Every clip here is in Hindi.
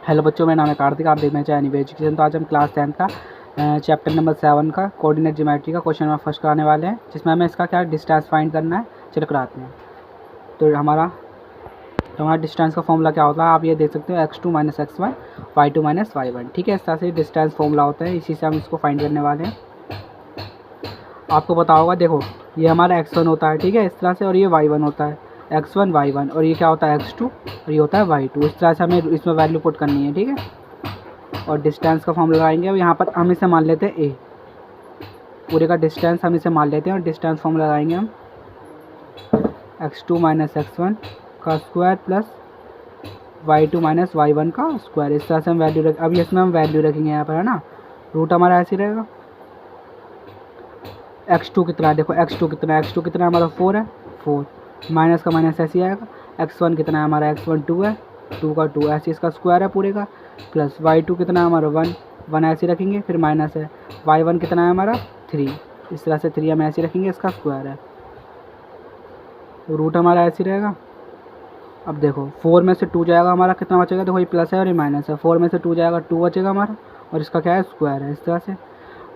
हेलो बच्चों, मेरा नाम है कार्तिक, आप देख रहे हैं चाइनी एजुकेशन। तो आज हम क्लास 10 का चैप्टर नंबर 7 का कोऑर्डिनेट ज्योमेट्री का क्वेश्चन नंबर फर्स्ट कराने वाले हैं, जिसमें हमें इसका क्या डिस्टेंस फाइंड करना है। चलो कराते हैं। तो हमारा डिस्टेंस का फॉर्मूला क्या होता है, आप ये देख सकते हो, x2 - x1 y2 - y1। ठीक है, इस तरह से डिस्टेंस फॉर्मूला होता है, इसी से हम इसको फाइंड करने वाले हैं। आपको पता होगा, देखो ये हमारा x1 होता है, ठीक है, इस तरह से, और ये y1 होता है, x1 y1, और ये क्या होता है x2, और ये होता है y2। इस तरह से हमें इसमें वैल्यू पुट करनी है, ठीक है। और डिस्टेंस का फॉर्म लगाएंगे। अब यहाँ पर हम इसे मान लेते हैं ए, पूरे का डिस्टेंस हम इसे मान लेते हैं, और डिस्टेंस फॉर्म लगाएंगे हम x2 - x1 का स्क्वायर प्लस y2 - y1 का स्क्वायर। इस तरह से हम वैल्यू रख, अभी इसमें हम वैल्यू रखेंगे यहाँ पर, है ना। रूट हमारा ऐसे ही रहेगा। x2 कितना है, देखो x2 कितना है, x2 कितना है हमारा 4 है, 4 माइनस का माइनस ऐसे ही आएगा। x1 कितना है हमारा, x1 2 है, 2 का 2 ऐसे इसका स्क्वायर है पूरे का, प्लस y2 कितना है हमारा 1, 1 ऐसे रखेंगे, फिर माइनस है। y1 कितना है हमारा 3, इस तरह से 3 हम ऐसे रखेंगे, इसका स्क्वायर है। रूट हमारा ऐसे रहेगा। अब देखो 4 में से 2 जाएगा हमारा, कितना बचेगा, देखो ये प्लस है और ये माइनस है, 4 में से 2 जाएगा, 2 बचेगा हमारा, और इसका क्या है, स्क्वायर है, इस तरह से।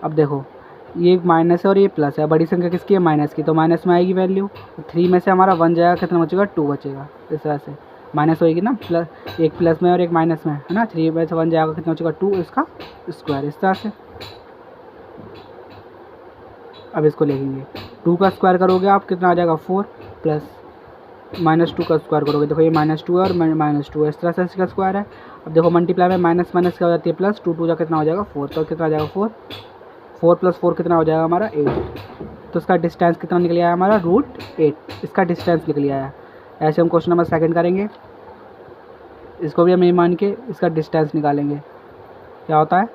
अब देखो ये माइनस है और ये प्लस है, बड़ी संख्या किसकी है, माइनस की, तो माइनस में आएगी वैल्यू। 3 में से हमारा 1 जाएगा, कितना बचेगा, 2 बचेगा, इस तरह से माइनस होएगी ना, प्लस एक प्लस में और एक माइनस में, है ना। 3 में से 1 जाएगा, कितना बचेगा, 2, इसका स्क्वायर, इस तरह से। अब इसको लिखेंगे, 2 का स्क्वायर करोगे आप, कितना आ जाएगा 4, प्लस -2 का स्क्वायर करोगे, देखो ये -2 है और -2 है, इस तरह से इसका स्क्वायर है। अब देखो मल्टीप्लाई में माइनस माइनस क्या हो जाती है, प्लस, 2 2 जा कितना हो जाएगा 4, तो कितना आ जाएगा 4, 4 + 4 कितना हो जाएगा हमारा 8। तो इसका डिस्टेंस कितना निकल आया हमारा, √8, इसका डिस्टेंस निकल आया। ऐसे हम क्वेश्चन नंबर 2 करेंगे, इसको भी हम ये मान के इसका डिस्टेंस निकालेंगे। क्या होता है,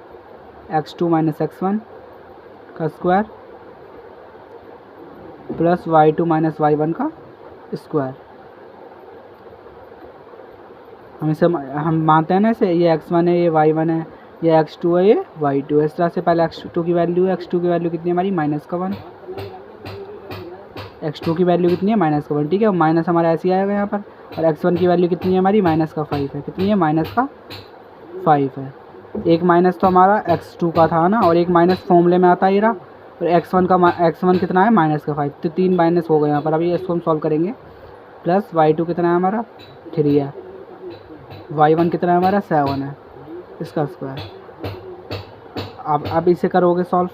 x2 - x1 का स्क्वायर प्लस y2 - y1 का स्क्वायर। हम मानते हैं ना इसे, ये x1 है, ये y1 है, ये x2 है, ये y2 है। इस तरह से पहले x2 की वैल्यू है, x2 की वैल्यू कितनी है हमारी, -1, x2 की वैल्यू कितनी है, -1, ठीक है। माइनस हमारा ऐसे ही आएगा यहाँ पर। और x1 की वैल्यू कितनी है हमारी, -5 है, कितनी है, -5 है। एक माइनस तो हमारा x2 का था ना, और एक माइनस फॉर्मूले में आता ही रहा, और x1 कितना है, -5, तो 3 माइनस हो गए यहाँ पर। अभी इसको हम सॉल्व करेंगे। प्लस y2 कितना है हमारा 3 है, y1 कितना है हमारा 7 है, इसका स्क्वायर। अब इसे करोगे सॉल्व,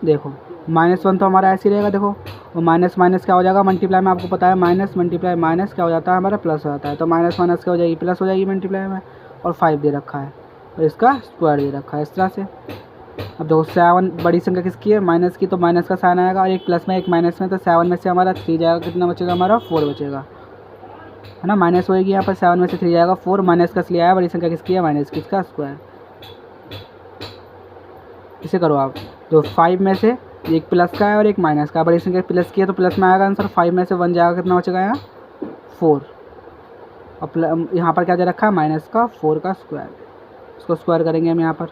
देखो -1 तो हमारा ऐसे ही रहेगा, देखो वो माइनस माइनस क्या हो जाएगा, मल्टीप्लाई में आपको पता है माइनस मल्टीप्लाई माइनस क्या हो जाता है हमारा, प्लस हो जाता है। तो माइनस माइनस क्या हो जाएगी, प्लस हो जाएगी मल्टीप्लाई में, और 5 दे रखा है, और इसका स्क्वायर दे रखा है, इस तरह से। अब देखो 7 बड़ी संख्या किसकी है, माइनस की, तो माइनस का साइन आएगा, और एक प्लस में एक माइनस में, तो 7 में से हमारा 3 जाएगा, कितना बचेगा हमारा 4 बचेगा, है ना। माइनस होएगी यहाँ पर, 7 में से 3 जाएगा 4, माइनस का इसलिए आया, बड़ी संख्या किसकी है, माइनस की, इसका स्क्वायर। इसे करो आप, जो 5 में से एक प्लस का है और एक माइनस का, बड़ी संख्या प्लस की है तो प्लस में आएगा आंसर, 5 में से 1 जाएगा, कितना बचेगा यहाँ 4, और यहाँ पर क्या दे रखा है, माइनस का 4 का स्क्वायर। इसको स्क्वायर करेंगे हम यहाँ पर,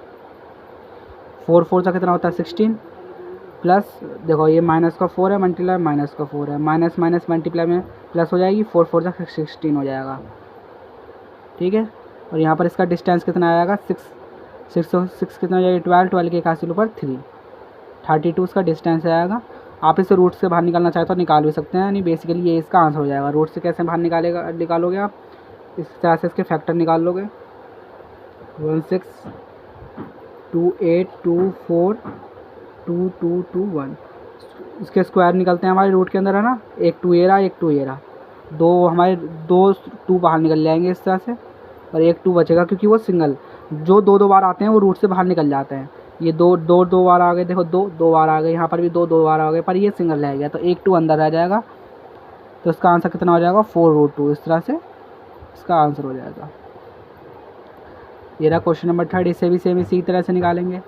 4 4 का कितना होता है 16, प्लस देखो ये माइनस का 4 है, मल्टीप्लाई माइनस का 4 है, माइनस माइनस मल्टीप्लाई में प्लस हो जाएगी, 4 4 का 16 हो जाएगा, ठीक है। और यहाँ पर इसका डिस्टेंस कितना आएगा, 6 कितना हो जाएगा, 12 के 81 ऊपर 3, 32 इसका डिस्टेंस आएगा। आप इसे रूट से बाहर निकालना चाहे तो निकाल भी सकते हैं, यानी बेसिकली ये इसका आंसर हो जाएगा। रूट से कैसे बाहर निकालोगे आप, इस तरह से इसके फैक्टर निकाल लोगे, 16 2 8 2 4 2 2 2 1, इसके स्क्वायर निकलते हैं हमारे रूट के अंदर, है ना। एक 2 ये रहा, एक 2 ये रहा, दो हमारे 2 बाहर निकल जाएंगे इस तरह से, और एक 2 बचेगा, क्योंकि वो सिंगल, जो 2 बार आते हैं वो रूट से बाहर निकल जाते हैं। ये 2 बार आ गए, देखो 2 बार आ गए, यहाँ पर भी 2 बार आ गए, पर ये सिंगल रह गया, तो एक 2 अंदर रह जाएगा, तो इसका आंसर कितना हो जाएगा 4√2, इस तरह से इसका आंसर हो जाएगा। ये रहा क्वेश्चन नंबर 3, इसे भी सेम इसी तरह से निकालेंगे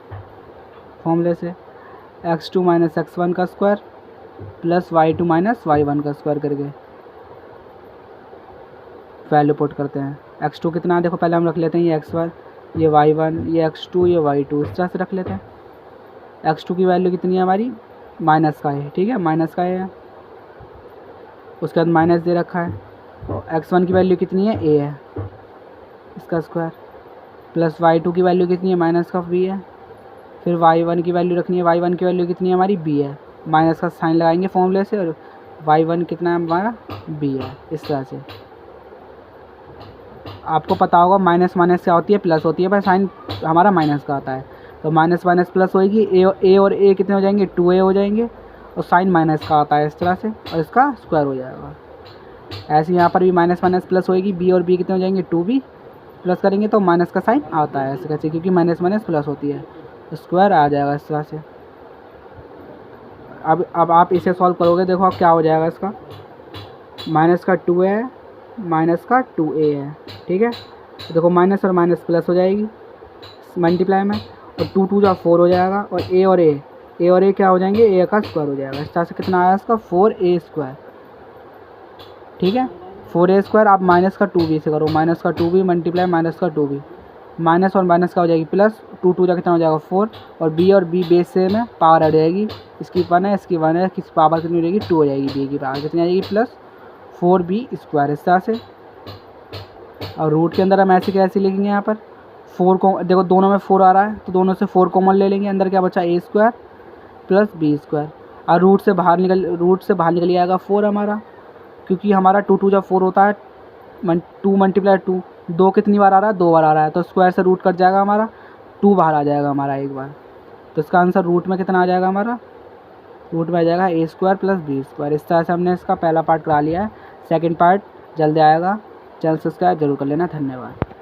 फॉर्मूले से, x2 - x1 का स्क्वायर प्लस y2 - y1 का स्क्वायर करके वैल्यू पुट करते हैं। x2 कितना है, देखो पहले हम रख लेते हैं, ये x1, ये y1, ये x2, ये y2, इस तरह से रख लेते हैं। x2 की वैल्यू कितनी है हमारी, माइनस का है, ठीक है, माइनस का है, उसके बाद माइनस दे रखा है। और x1 की वैल्यू कितनी है, a है, इसका स्क्वायर। प्लस y2 की वैल्यू कितनी है, माइनस का b है। फिर y1 की वैल्यू रखनी है, y1 की वैल्यू कितनी है हमारी, b है। माइनस का साइन लगाएंगे फॉर्मूले से, और y1 कितना है हमारा, b है। इस तरह से आपको पता होगा माइनस माइनस क्या होती है, प्लस होती है, पर साइन हमारा माइनस का आता है। तो माइनस माइनस प्लस होएगी, ए और ए कितने हो जाएंगे, 2a हो जाएंगे, और साइन माइनस का आता है इस तरह से, और इसका स्क्वायर हो जाएगा। ऐसे यहाँ पर भी माइनस माइनस प्लस होएगी, b और b कितने हो जाएंगे, 2b, प्लस करेंगे तो माइनस का साइन आता है ऐसे कैसे, क्योंकि माइनस माइनस प्लस होती है, तो स्क्वायर आ जाएगा इस तरह से। अब आप इसे सॉल्व करोगे, देखो अब क्या हो जाएगा इसका, माइनस का 2a है, माइनस का 2a है, ठीक है। तो देखो माइनस और माइनस प्लस हो जाएगी मल्टीप्लाई में, और 2 2 जा 4 हो जाएगा, और ए और ए क्या हो जाएंगे, ए का स्क्वायर हो जाएगा। इस तरह से कितना आया इसका, 4a स्क्वायर, ठीक है। 4a स्क्वायर आप माइनस का 2b से करो, माइनस का 2b मल्टीप्लाई माइनस का 2b, माइनस और माइनस का हो जाएगी प्लस, 2 2 जा कितना हो जाएगा 4, और b बेस से में पावर आ जाएगी, इसकी 1 है, इसकी 1 है, किस पावर कितनी हो जाएगी, 2 हो जाएगी, b की पावर कितनी आ जाएगी, प्लस 4b स्क्वायर। इस तरह से, और रूट के अंदर हम ऐसे कैसे लिखेंगे, यहाँ पर 4 को देखो दोनों में 4 आ रहा है, तो दोनों से 4 कॉमन ले लेंगे, अंदर क्या बचा, a square plus b square, और रूट से बाहर निकल आएगा 4 हमारा, क्योंकि हमारा 2 2 जब 4 होता है, 2 मल्टीप्लाई 2, 2 कितनी बार आ रहा है, 2 बार आ रहा है, तो स्क्वायर से रूट कट जाएगा हमारा, 2 बाहर आ जाएगा हमारा एक बार। तो इसका आंसर रूट में कितना आ जाएगा हमारा, रूट में आ जाएगा a square plus b square. इस तरह से हमने इसका पहला पार्ट करा लिया है, सेकंड पार्ट जल्दी आएगा, चैनल सब्सक्राइब जरूर कर लेना। धन्यवाद।